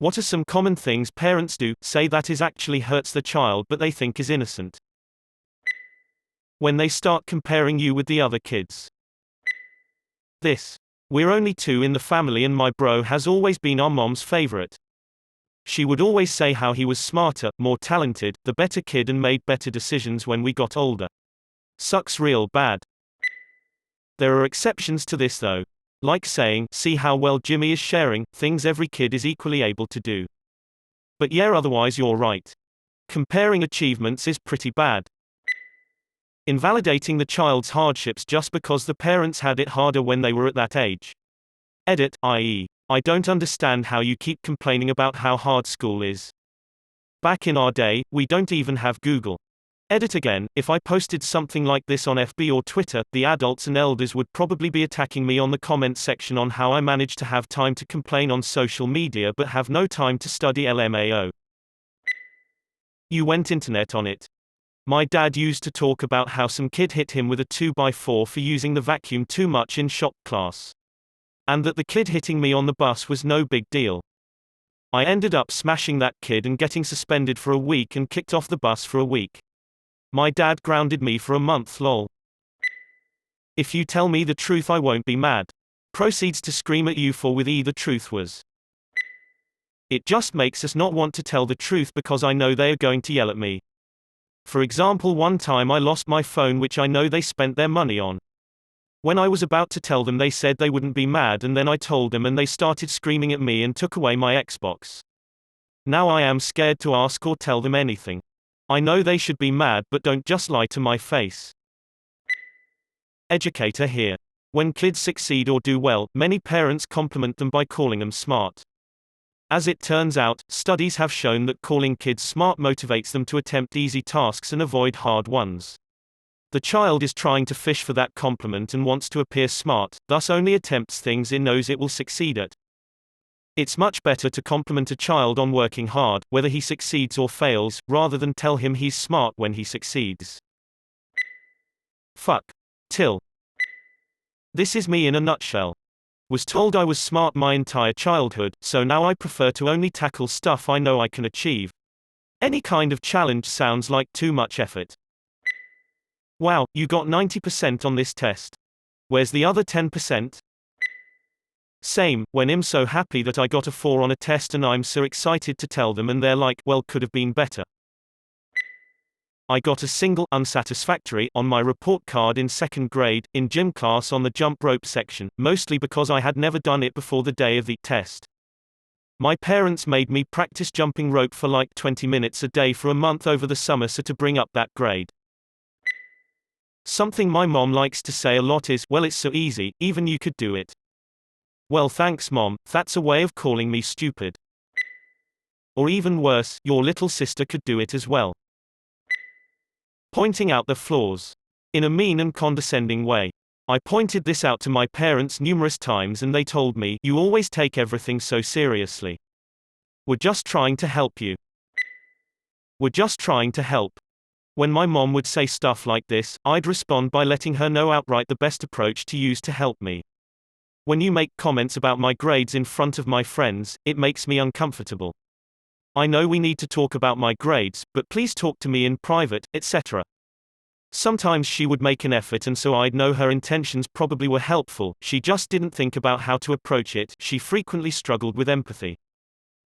What are some common things parents do, say that is actually hurts the child but they think is innocent? When they start comparing you with the other kids. This. We're only two in the family and my bro has always been our mom's favorite. She would always say how he was smarter, more talented, the better kid and made better decisions when we got older. Sucks real bad. There are exceptions to this though. Like saying, see how well Jimmy is sharing, things every kid is equally able to do. But yeah, otherwise you're right. Comparing achievements is pretty bad. Invalidating the child's hardships just because the parents had it harder when they were at that age. Edit, i.e., I don't understand how you keep complaining about how hard school is. Back in our day, we don't even have Google. Edit again, if I posted something like this on FB or Twitter, the adults and elders would probably be attacking me on the comment section on how I managed to have time to complain on social media but have no time to study LMAO. You went internet on it. My dad used to talk about how some kid hit him with a 2x4 for using the vacuum too much in shop class. And that the kid hitting me on the bus was no big deal. I ended up smashing that kid and getting suspended for a week and kicked off the bus for a week. My dad grounded me for a month lol. If you tell me the truth I won't be mad. Proceeds to scream at you for with the truth was. It just makes us not want to tell the truth because I know they are going to yell at me. For example, one time I lost my phone which I know they spent their money on. When I was about to tell them they said they wouldn't be mad and then I told them and they started screaming at me and took away my Xbox. Now I am scared to ask or tell them anything. I know they should be mad but don't just lie to my face. Educator here. When kids succeed or do well, many parents compliment them by calling them smart. As it turns out, studies have shown that calling kids smart motivates them to attempt easy tasks and avoid hard ones. The child is trying to fish for that compliment and wants to appear smart, thus only attempts things it knows it will succeed at. It's much better to compliment a child on working hard, whether he succeeds or fails, rather than tell him he's smart when he succeeds. Fuck. Till. This is me in a nutshell. Was told I was smart my entire childhood, so now I prefer to only tackle stuff I know I can achieve. Any kind of challenge sounds like too much effort. Wow, you got 90% on this test. Where's the other 10%? Same, when I'm so happy that I got a 4 on a test and I'm so excited to tell them and they're like, well, could have been better. I got a single unsatisfactory on my report card in 2nd grade, in gym class on the jump rope section, mostly because I had never done it before the day of the test. My parents made me practice jumping rope for like 20 minutes a day for a month over the summer so to bring up that grade. Something my mom likes to say a lot is, well, it's so easy, even you could do it. Well, thanks mom, that's a way of calling me stupid. Or even worse, your little sister could do it as well. Pointing out their flaws. In a mean and condescending way. I pointed this out to my parents numerous times and they told me, you always take everything so seriously. We're just trying to help you. We're just trying to help. When my mom would say stuff like this, I'd respond by letting her know outright the best approach to use to help me. When you make comments about my grades in front of my friends, it makes me uncomfortable. I know we need to talk about my grades, but please talk to me in private, etc. Sometimes she would make an effort and so I'd know her intentions probably were helpful, she just didn't think about how to approach it, she frequently struggled with empathy.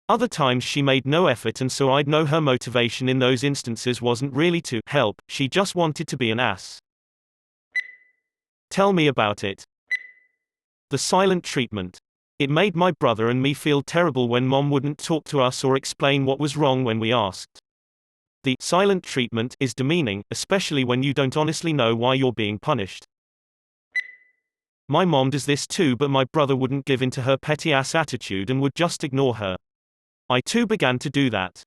Other times she made no effort and so I'd know her motivation in those instances wasn't really to help, she just wanted to be an ass. Tell me about it. The silent treatment. It made my brother and me feel terrible when mom wouldn't talk to us or explain what was wrong when we asked. The silent treatment is demeaning, especially when you don't honestly know why you're being punished. My mom does this too, but my brother wouldn't give in to her petty ass attitude and would just ignore her. I too began to do that.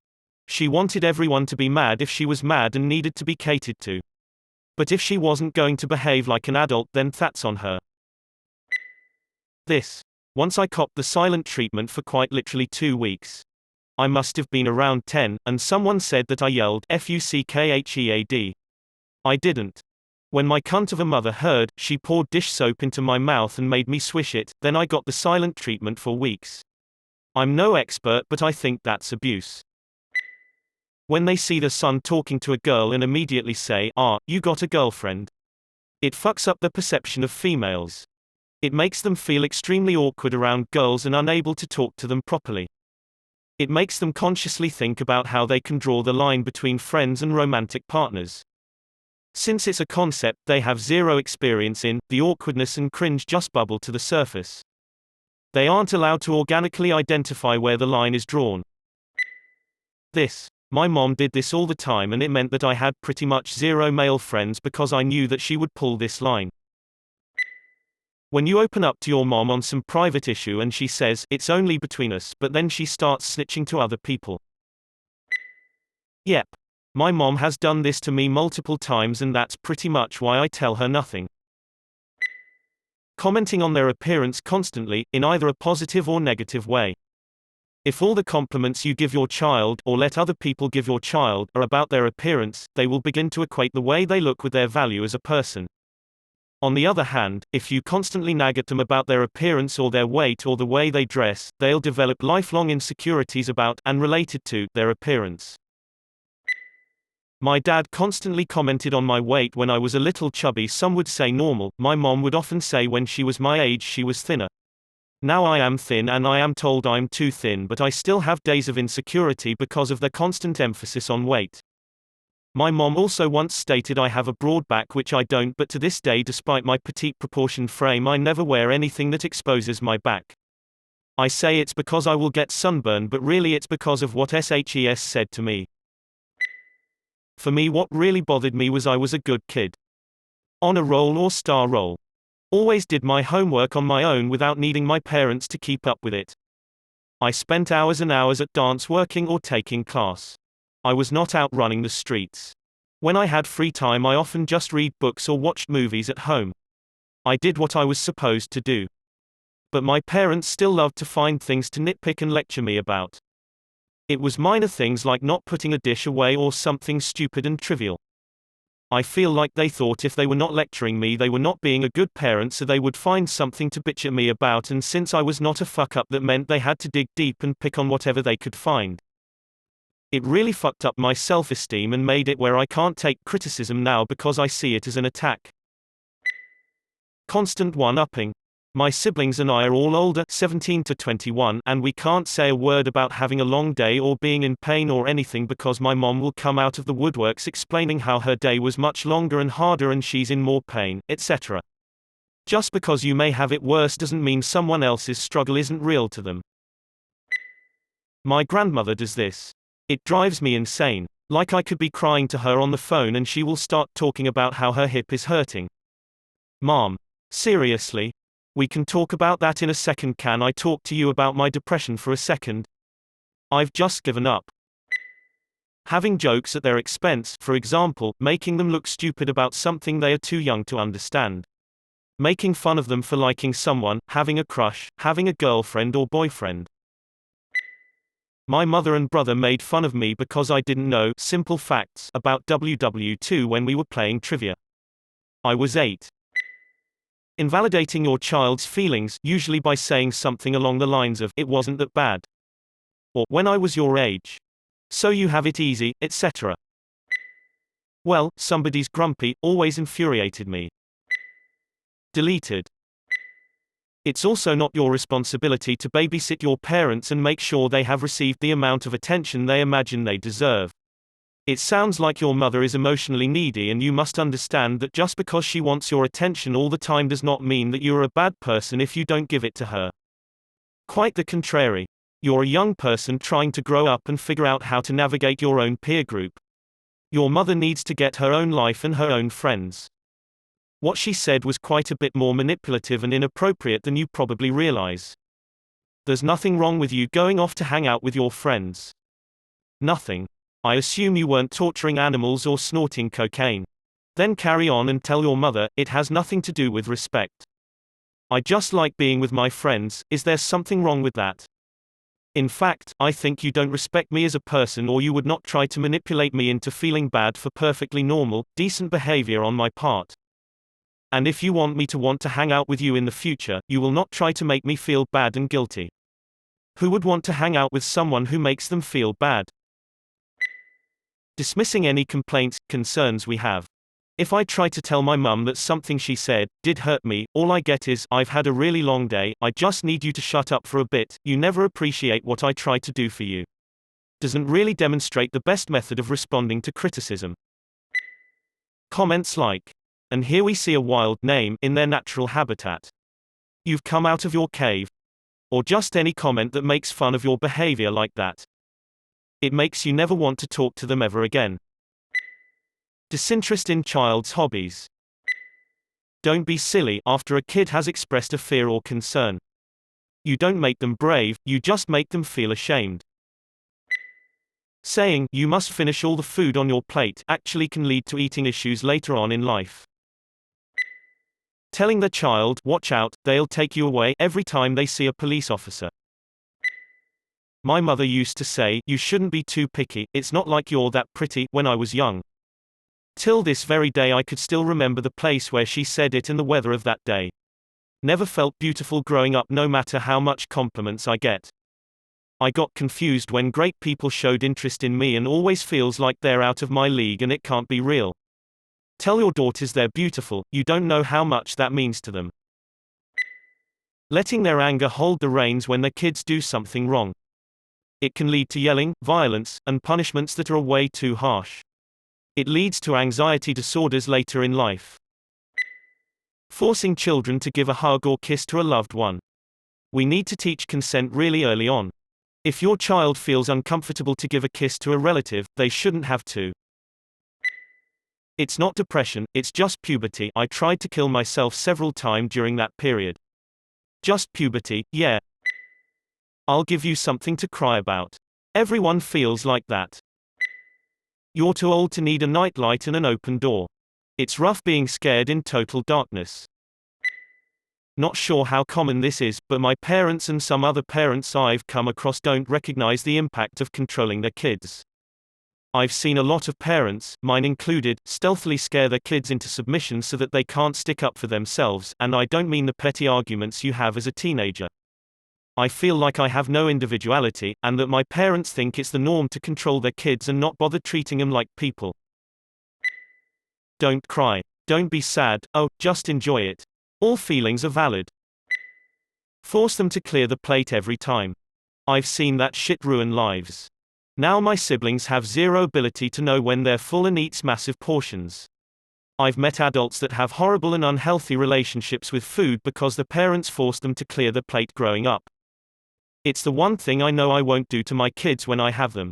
She wanted everyone to be mad if she was mad and needed to be catered to. But if she wasn't going to behave like an adult, then that's on her. This. Once I copped the silent treatment for quite literally 2 weeks. I must have been around 10, and someone said that I yelled "Fuckhead." I didn't. When my cunt of a mother heard, she poured dish soap into my mouth and made me swish it, then I got the silent treatment for weeks. I'm no expert, but I think that's abuse. When they see their son talking to a girl and immediately say, "Ah, you got a girlfriend." It fucks up the perception of females. It makes them feel extremely awkward around girls and unable to talk to them properly. It makes them consciously think about how they can draw the line between friends and romantic partners. Since it's a concept they have zero experience in, the awkwardness and cringe just bubble to the surface. They aren't allowed to organically identify where the line is drawn. My mom did this all the time, and it meant that I had pretty much zero male friends because I knew that she would pull this line. When you open up to your mom on some private issue and she says, "It's only between us," but then she starts snitching to other people. Yep. My mom has done this to me multiple times, and that's pretty much why I tell her nothing. Commenting on their appearance constantly, in either a positive or negative way. If all the compliments you give your child, or let other people give your child, are about their appearance, they will begin to equate the way they look with their value as a person. On the other hand, if you constantly nag at them about their appearance or their weight or the way they dress, they'll develop lifelong insecurities about, and related to, their appearance. My dad constantly commented on my weight when I was a little chubby. Some would say normal. My mom would often say when she was my age she was thinner. Now I am thin and I am told I'm too thin, but I still have days of insecurity because of their constant emphasis on weight. My mom also once stated I have a broad back, which I don't, but to this day, despite my petite proportioned frame, I never wear anything that exposes my back. I say it's because I will get sunburn, but really it's because of what SHES said to me. For me, what really bothered me was I was a good kid. Honor roll or star roll. Always did my homework on my own without needing my parents to keep up with it. I spent hours and hours at dance working or taking class. I was not out running the streets. When I had free time, I often just read books or watched movies at home. I did what I was supposed to do. But my parents still loved to find things to nitpick and lecture me about. It was minor things like not putting a dish away or something stupid and trivial. I feel like they thought if they were not lecturing me, they were not being a good parent, so they would find something to bitch at me about, and since I was not a fuck up, that meant they had to dig deep and pick on whatever they could find. It really fucked up my self-esteem and made it where I can't take criticism now because I see it as an attack. Constant one-upping. My siblings and I are all older, 17 to 21, and we can't say a word about having a long day or being in pain or anything because my mom will come out of the woodworks explaining how her day was much longer and harder and she's in more pain, etc. Just because you may have it worse doesn't mean someone else's struggle isn't real to them. My grandmother does this. It drives me insane. Like I could be crying to her on the phone and she will start talking about how her hip is hurting. Mom. Seriously? We can talk about that in a second. Can I talk to you about my depression for a second? I've just given up. Having jokes at their expense, for example, making them look stupid about something they are too young to understand. Making fun of them for liking someone, having a crush, having a girlfriend or boyfriend. My mother and brother made fun of me because I didn't know simple facts about WW2 when we were playing trivia. I was 8. Invalidating your child's feelings, usually by saying something along the lines of, "It wasn't that bad," or "When I was your age, so you have it easy," etc. Well, somebody's grumpy always infuriated me. Deleted. It's also not your responsibility to babysit your parents and make sure they have received the amount of attention they imagine they deserve. It sounds like your mother is emotionally needy, and you must understand that just because she wants your attention all the time does not mean that you are a bad person if you don't give it to her. Quite the contrary. You're a young person trying to grow up and figure out how to navigate your own peer group. Your mother needs to get her own life and her own friends. What she said was quite a bit more manipulative and inappropriate than you probably realize. There's nothing wrong with you going off to hang out with your friends. Nothing. I assume you weren't torturing animals or snorting cocaine. Then carry on and tell your mother, it has nothing to do with respect. I just like being with my friends. Is there something wrong with that? In fact, I think you don't respect me as a person, or you would not try to manipulate me into feeling bad for perfectly normal, decent behavior on my part. And if you want me to want to hang out with you in the future, you will not try to make me feel bad and guilty. Who would want to hang out with someone who makes them feel bad? Dismissing any complaints, concerns we have. If I try to tell my mum that something she said did hurt me, all I get is, "I've had a really long day, I just need you to shut up for a bit, you never appreciate what I try to do for you." Doesn't really demonstrate the best method of responding to criticism. Comments like, "And here we see a wild name in their natural habitat. You've come out of your cave." Or just any comment that makes fun of your behavior like that. It makes you never want to talk to them ever again. Disinterest in child's hobbies. Don't be silly after a kid has expressed a fear or concern. You don't make them brave, you just make them feel ashamed. Saying, "You must finish all the food on your plate," actually can lead to eating issues later on in life. Telling the child, "Watch out, they'll take you away," every time they see a police officer. My mother used to say, "You shouldn't be too picky, it's not like you're that pretty," when I was young. Till this very day I could still remember the place where she said it and the weather of that day. Never felt beautiful growing up no matter how much compliments I get. I got confused when great people showed interest in me and always feels like they're out of my league and it can't be real. Tell your daughters they're beautiful, you don't know how much that means to them. Letting their anger hold the reins when their kids do something wrong. It can lead to yelling, violence, and punishments that are way too harsh. It leads to anxiety disorders later in life. Forcing children to give a hug or kiss to a loved one. We need to teach consent really early on. If your child feels uncomfortable to give a kiss to a relative, they shouldn't have to. It's not depression, it's just puberty. I tried to kill myself several times during that period. Just puberty, yeah. I'll give you something to cry about. Everyone feels like that. You're too old to need a nightlight and an open door. It's rough being scared in total darkness. Not sure how common this is, but my parents and some other parents I've come across don't recognize the impact of controlling their kids. I've seen a lot of parents, mine included, stealthily scare their kids into submission so that they can't stick up for themselves, and I don't mean the petty arguments you have as a teenager. I feel like I have no individuality, and that my parents think it's the norm to control their kids and not bother treating them like people. Don't cry. Don't be sad, oh, just enjoy it. All feelings are valid. Force them to clear the plate every time. I've seen that shit ruin lives. Now my siblings have zero ability to know when they're full and eats massive portions. I've met adults that have horrible and unhealthy relationships with food because their parents forced them to clear the plate growing up. It's the one thing I know I won't do to my kids when I have them.